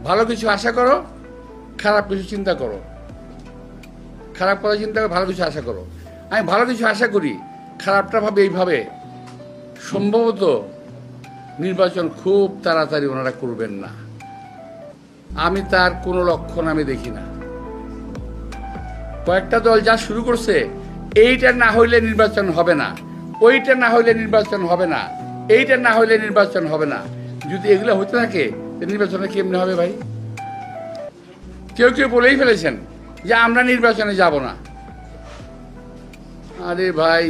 ভালো কিছু আশা করো, খারাপ কিছু চিন্তা করো। খারাপ কথা চিন্তা করো, ভালো কিছু আশা করো। আমি ভালো কিছু আশা করি, খারাপটা ভাবে এইভাবে সম্ভবত নির্বাচন খুব তাড়াতাড়ি ওনারা করবেন না। আমি তার কোনো লক্ষণ আমি দেখি না। কয়েকটা দল যা শুরু করছে, এইটা না হইলে নির্বাচন হবে না, ওইটা না হইলে নির্বাচন হবে না, এইটা না হইলে নির্বাচন হবে না। যদি এগুলো হতে থাকে নির্বাচনে কেমনে হবে ভাই? কেউ কেউ বলেই ফেলেছেন যে আমরা নির্বাচনে যাব না। আরে ভাই,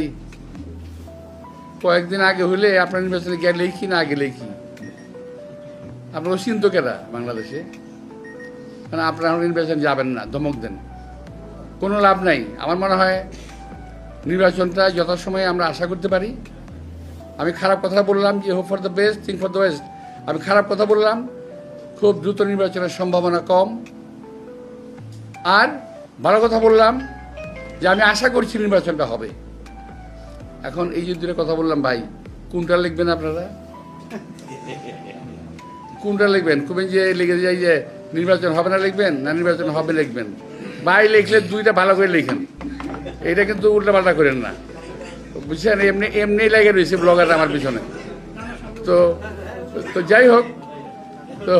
কয়েকদিন আগে হলে আপনার নির্বাচনে গেলেই কি না গেলেই কি? আপনার চিন্তকেরা বাংলাদেশে, মানে আপনারা নির্বাচন যাবেন না, ধমক দেন, কোনো লাভ নাই। আমার মনে হয় নির্বাচনটা যথাসময়ে আমরা আশা করতে পারি। আমি খারাপ কথা বললাম যে hope for the best, think for the best. আমি খারাপ কথা বললাম, খুব দ্রুত নির্বাচনের সম্ভাবনা কম। আর ভালো কথা বললাম যে আমি আশা করছি নির্বাচনটা হবে। এখন এই যে দূরে কথা বললাম ভাই, কোনটা লিখবেন আপনারা? কোনটা লিখবেন? খুবই যে লিখে যাই যে নির্বাচন হবে না লিখবেন, না নির্বাচন হবে লিখবেন? ভাই লিখলে দুইটা ভালো করে লিখেন, এটা কিন্তু উল্টাপাল্টা করেন না, বুঝছেন? এমনি এমনি লেগে রয়েছে ব্লগার আমার পিছনে। তো যাই হোক, তো